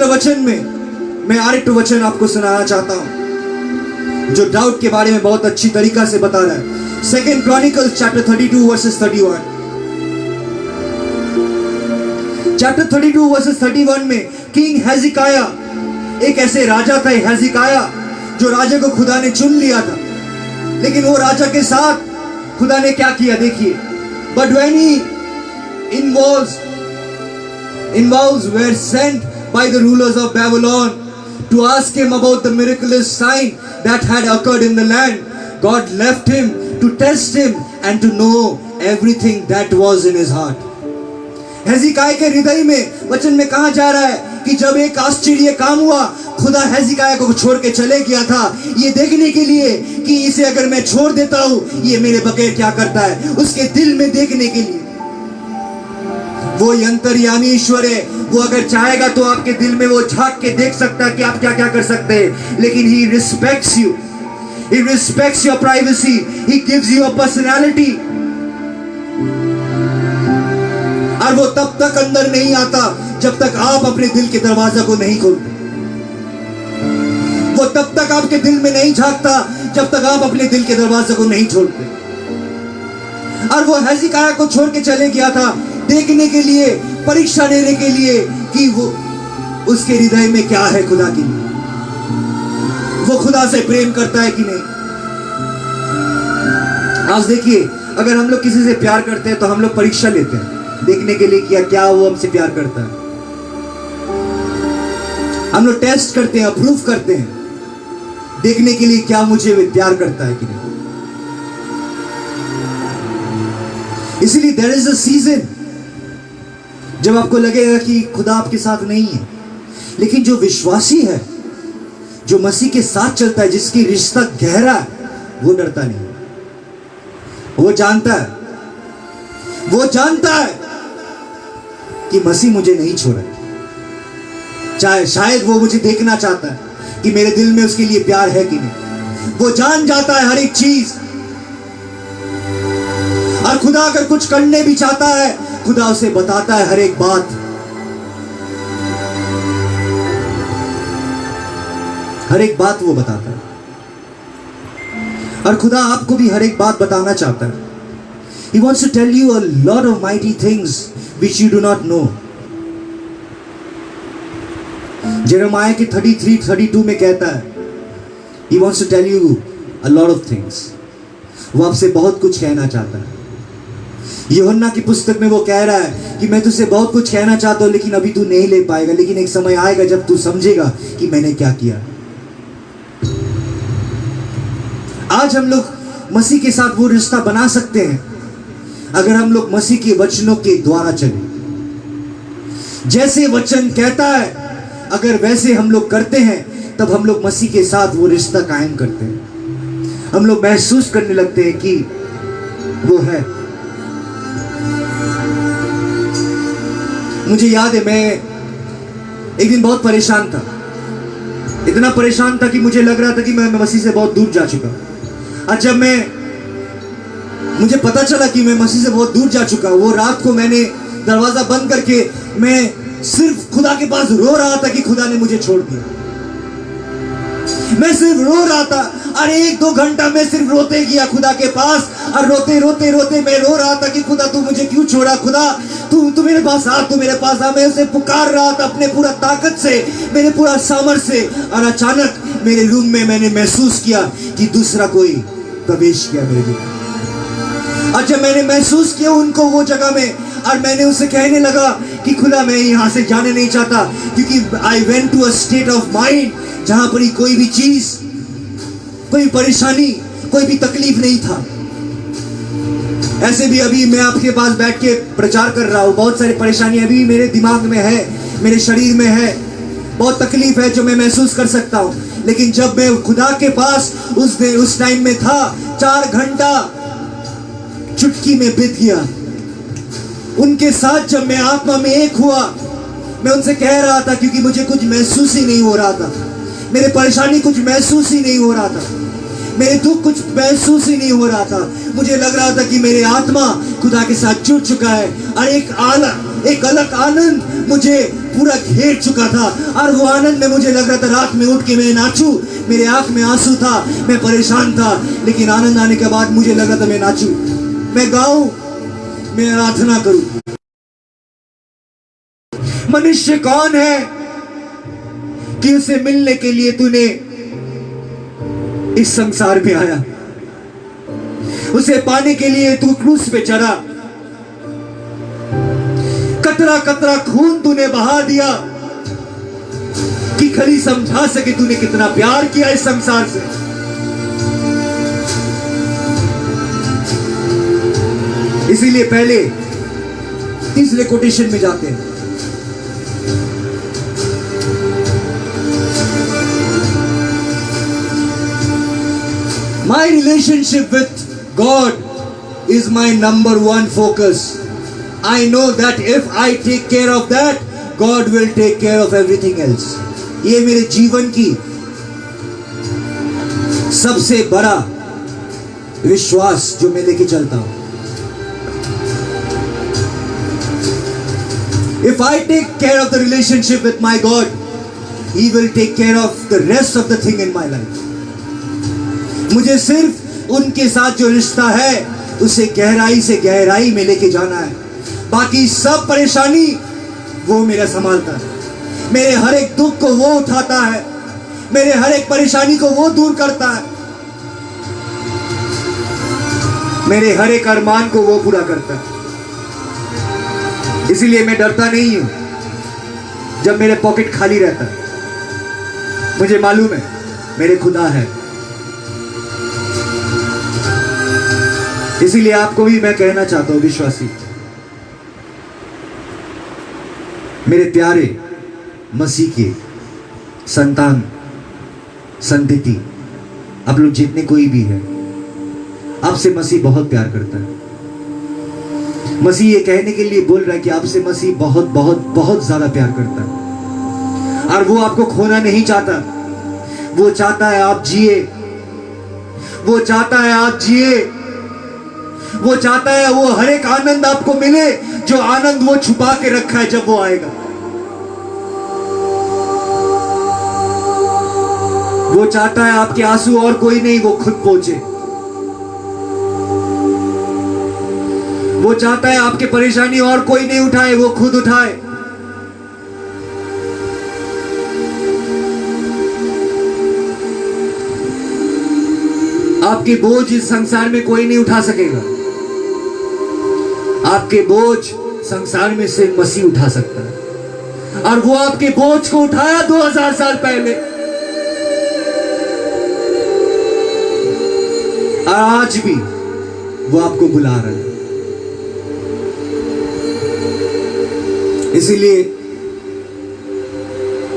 पवित्र वचन में मैं आरेख वचन आपको सुनाना चाहता हूं जो दाऊद के बारे में बहुत अच्छी तरीका से बता रहा है। Second chronicles chapter 32 versus 31। Chapter 32 versus 31 में किंग हेजिकाया, एक ऐसे राजा था हेजिकाया जो राजा को खुदा ने चुन लिया था, लेकिन वो राजा के साथ खुदा ने क्या किया देखिए। But when he involves were sent by the rulers of Babylon to ask him about the miraculous sign that had occurred in the land. God left him to test him and to know everything that was in his heart. हेजिकाया के हृदय में वचन में कहा जा रहा है कि जब एक आश्चर्य काम हुआ, खुदा हेजिकाया को छोड़ के चले गया था ये देखने के लिए कि इसे अगर मैं छोड़ देता हूं ये मेरे बगैर क्या करता है, उसके दिल में देखने के लिए। वो अंतर्यामी ईश्वर है, वो अगर चाहेगा तो आपके दिल में वो झांक के देख सकता है कि आप क्या क्या कर सकते हैं, लेकिन he respects you, he respects your privacy, he gives you a personality। और वो तब तक अंदर नहीं आता जब तक आप अपने दिल के दरवाजा को नहीं खोलते। वो तब तक आपके दिल में नहीं झांकता जब तक आप अपने दिल के दरवाजे को नहीं छोड़ते। और वो हेजिकाया को छोड़ के चले गया था देखने के लिए, परीक्षा लेने के लिए कि वो उसके हृदय में क्या है खुदा के लिए, वो खुदा से प्रेम करता है कि नहीं। आज देखिए, अगर हम लोग किसी से प्यार करते हैं तो हम लोग परीक्षा लेते हैं देखने के लिए कि क्या वो हमसे प्यार करता है। हम लोग टेस्ट करते हैं, अप्रूव करते हैं देखने के लिए क्या मुझे प्यार करता है कि नहीं। इसलिए देयर इज अ सीजन जब आपको लगेगा कि खुदा आपके साथ नहीं है, लेकिन जो विश्वासी है, जो मसीह के साथ चलता है, जिसकी रिश्ता गहरा है, वो डरता नहीं। वो जानता है कि मसीह मुझे नहीं छोड़ा, चाहे शायद वो मुझे देखना चाहता है कि मेरे दिल में उसके लिए प्यार है कि नहीं। वो जान जाता है हर एक चीज। और खुदा अगर कुछ करने भी चाहता है, खुदा उसे बताता है हर एक बात। हर एक बात वो बताता है। और खुदा आपको भी हर एक बात बताना चाहता है। He wants to tell you a lot of mighty things which you do not know. Jeremiah के 33-32 में कहता है, He wants to tell you a lot of things. वो आपसे बहुत कुछ कहना चाहता है। यूहन्ना की पुस्तक में वो कह रहा है कि मैं तुझसे बहुत कुछ कहना चाहता हूं, लेकिन अभी तू नहीं ले पाएगा, लेकिन एक समय आएगा जब तू समझेगा कि मैंने क्या किया। आज हम लोग मसीह के साथ वो रिश्ता बना सकते हैं अगर हम लोग मसीह के वचनों के द्वारा चले। जैसे वचन कहता है अगर वैसे हम लोग करते हैं, तब हम लोग मसीह के साथ वो रिश्ता कायम करते हैं। हम लोग महसूस करने लगते हैं कि वो है। मुझे याद है, मैं एक दिन बहुत परेशान था, इतना परेशान था कि मुझे लग रहा था कि मैं मसीह से बहुत दूर जा चुका। और जब मुझे पता चला कि मैं मसीह से बहुत दूर जा चुका, वो रात को मैंने दरवाजा बंद करके मैं सिर्फ खुदा के पास रो रहा था कि खुदा ने मुझे छोड़ दिया। मैं सिर्फ रो रहा था और 1-2 घंटा मैं सिर्फ रोते गया खुदा के पास। और रोते रोते रोते मैं रो रहा था कि खुदा तू मुझे क्यों छोड़ा, खुदा तू मेरे पास आ, तू मेरे पास आ। मैं उसे पुकार रहा था अपने पूरा ताकत से, मेरे पूरा सामर्थ्य से। और अचानक मेरे रूम में मैंने महसूस किया कि दूसरा कोई प्रवेश किया मेरे रूम। और जब मैंने महसूस किया उनको वो जगह में, और मैंने उसे कहने लगा कि खुदा मैं यहाँ से जाने नहीं चाहता, क्योंकि I went to a state of mind जहां पर कोई भी चीज, कोई परेशानी, कोई भी तकलीफ नहीं था। ऐसे भी अभी मैं आपके पास बैठ के प्रचार कर रहा हूँ, बहुत सारी परेशानी अभी मेरे दिमाग में है, मेरे शरीर में है, बहुत तकलीफ है जो मैं महसूस कर सकता हूँ। लेकिन जब मैं खुदा के पास उस टाइम में था, 4 घंटा चुटकी में बीत गया। उनके साथ जब मैं आत्मा में एक हुआ, मैं उनसे कह रहा था क्योंकि मुझे कुछ महसूस ही नहीं हो रहा था, मेरे परेशानी कुछ महसूस ही नहीं हो रहा था, मेरे दुख कुछ महसूस ही नहीं हो रहा था। मुझे लग रहा था कि मेरे आत्मा खुदा के साथ जुड़ चुका है और एक अलग आनंद मुझे पूरा घेर चुका था और वो आनंद में मुझे लग रहा था रात में उठ के मैं नाचूं। मेरे आंख में आंसू था, मैं परेशान था, लेकिन आनंद आने के बाद मुझे लग रहा था मैं नाचूं, मैं गाऊं, मैं आराधना करूं। मनुष्य कौन है कि उसे मिलने के लिए तूने इस संसार में आया? उसे पाने के लिए तू क्रूस पे चढ़ा, कतरा कतरा खून तूने बहा दिया कि खाली समझा सके तूने कितना प्यार किया इस संसार से। इसीलिए पहले तीसरे कोटेशन में जाते हैं। My relationship with God is my number one focus. I know that if I take care of that, God will take care of everything else. ये मेरे जीवन की सबसे बड़ा विश्वास जो मैं लेके चलता हूं। If I take care of the relationship with my God, He will take care of the rest of the thing in my life. मुझे सिर्फ उनके साथ जो रिश्ता है उसे गहराई से गहराई में लेके जाना है। बाकी सब परेशानी वो मेरा संभालता है। मेरे हर एक दुख को वो उठाता है, मेरे हर एक परेशानी को वो दूर करता है, मेरे हर एक अरमान को वो पूरा करता है। इसीलिए मैं डरता नहीं हूं जब मेरे पॉकेट खाली रहता है। मुझे मालूम है मेरे खुदा है। इसीलिए आपको भी मैं कहना चाहता हूं विश्वासी, मेरे प्यारे मसीह के संतान संतति, आप लोग जितने कोई भी है, आपसे मसीह बहुत प्यार करता है। मसीह ये कहने के लिए बोल रहा है कि आपसे मसीह बहुत बहुत बहुत ज्यादा प्यार करता है और वो आपको खोना नहीं चाहता। वो चाहता है आप जिए, वो चाहता है आप जिए, वो चाहता है वो हर एक आनंद आपको मिले जो आनंद वो छुपा के रखा है जब वो आएगा। वो चाहता है आपके आंसू और कोई नहीं, वो खुद पोंछे। वो चाहता है आपके परेशानी और कोई नहीं उठाए, वो खुद उठाए। आपके बोझ इस संसार में कोई नहीं उठा सकेगा। आपके बोझ संसार में से मसीह उठा सकता है और वो आपके बोझ को उठाया 2000 साल पहले और आज भी वो आपको बुला रहा है। इसीलिए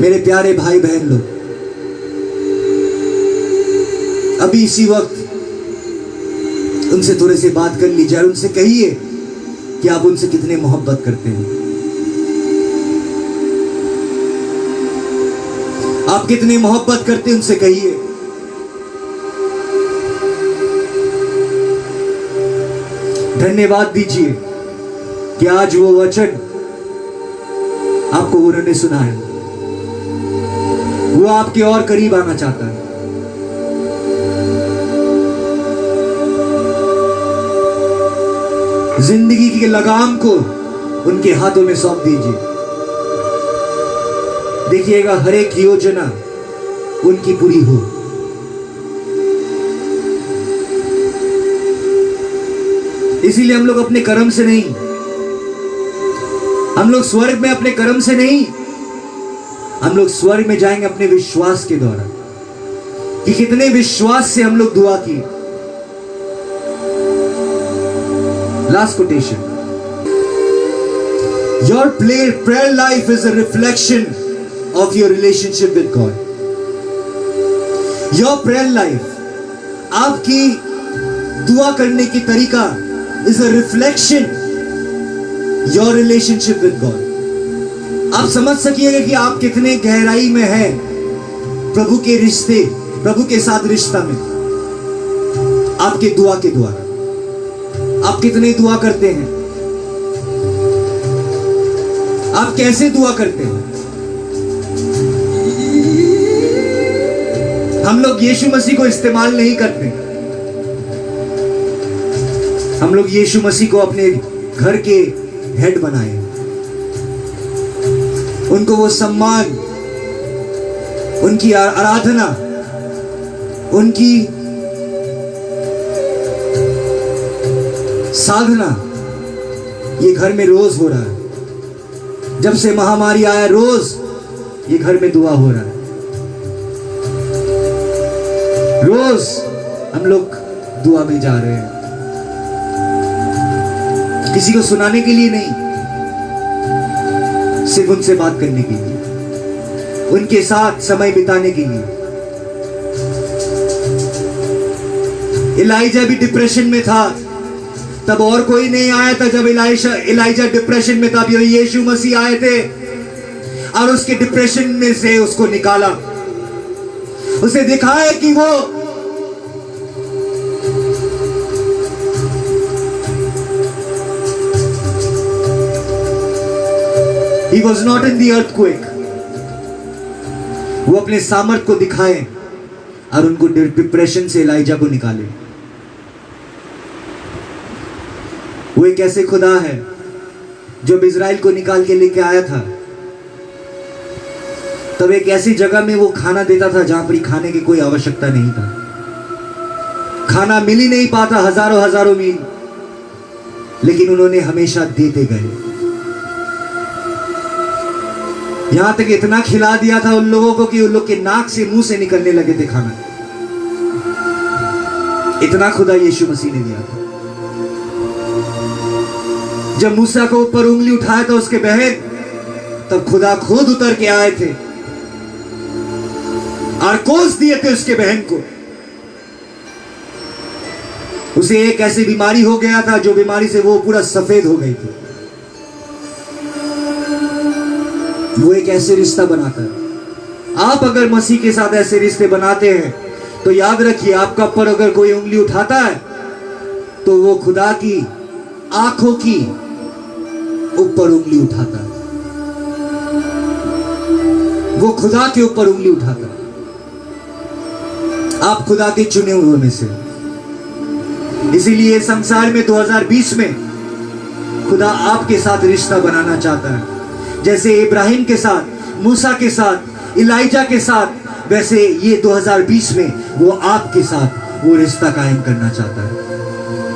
मेरे प्यारे भाई बहन लोग, अभी इसी वक्त उनसे थोड़े से बात कर लीजिए और उनसे कहिए कि आप उनसे कितने मोहब्बत करते हैं। आप कितने मोहब्बत करते हैं उनसे कहिए। धन्यवाद दीजिए कि आज वो वचन आपको उन्होंने सुनाया। वो आपके और करीब आना चाहता है। जिंदगी की लगाम को उनके हाथों में सौंप दीजिए। देखिएगा हर एक योजना उनकी पूरी हो। इसीलिए हम लोग अपने कर्म से नहीं, हम लोग स्वर्ग में अपने कर्म से नहीं, हम लोग स्वर्ग में जाएंगे अपने विश्वास के द्वारा। कि कितने विश्वास से हम लोग दुआ की। Last quotation, your prayer life is a reflection of your relationship with God. Your prayer life, आपकी दुआ करने की तरीका is a reflection your relationship with God. आप समझ सकिएगा कि आप कितने गहराई में हैं प्रभु के रिश्ते, प्रभु के साथ रिश्ता में, आपके दुआ के द्वारा। आप कितने दुआ करते हैं, आप कैसे दुआ करते हैं? हम लोग यीशु मसीह को इस्तेमाल नहीं करते। हम लोग यीशु मसीह को अपने घर के हेड बनाए, उनको वो सम्मान, उनकी आराधना, उनकी साधना ये घर में रोज हो रहा है। जब से महामारी आया रोज ये घर में दुआ हो रहा है। रोज हम लोग दुआ में जा रहे हैं, किसी को सुनाने के लिए नहीं, सिर्फ उनसे बात करने के लिए, उनके साथ समय बिताने के लिए। इलाइजा भी डिप्रेशन में था, तब और कोई नहीं आया था। जब इलाइजा डिप्रेशन में था, तब यीशु मसीह आए थे और उसके डिप्रेशन में से उसको निकाला, उसे दिखाया कि वो He was not in the earthquake. वो अपने सामर्थ को दिखाए और उनको डिप्रेशन से इलाइजा को निकाले। वो एक ऐसे खुदा है जो इजराइल को निकाल के लेके आया था। तब एक ऐसी जगह में वो खाना देता था जहां पर खाने की कोई आवश्यकता नहीं था, खाना मिल ही नहीं पाता हजारों हजारों मील, लेकिन उन्होंने हमेशा देते गए। यहां तक इतना खिला दिया था उन लोगों को कि उन लोग के नाक से मुंह से निकलने लगे थे खाना। इतना खुदा यीशु मसीह ने दिया था। जब मूसा को ऊपर उंगली उठाया था उसके बहन, तब खुदा खुद उतर के आए थे और कोस दिए थे उसके बहन को। उसे एक ऐसी बीमारी हो गया था जो बीमारी से वो पूरा सफेद हो गई थी। वो एक ऐसे रिश्ता बनाता है। आप अगर मसीह के साथ ऐसे रिश्ते बनाते हैं तो याद रखिए, आपका ऊपर अगर कोई उंगली उठाता है तो वो खुदा की आंखों की ऊपर उंगली उठाता है, वो खुदा के ऊपर उंगली उठाता है। आप खुदा के चुने हुए में से। इसीलिए संसार में 2020 में खुदा आपके साथ रिश्ता बनाना चाहता है। जैसे इब्राहिम के साथ, मूसा के साथ, इलाइजा के साथ, वैसे ये 2020 में वो आपके साथ वो रिश्ता कायम करना चाहता है।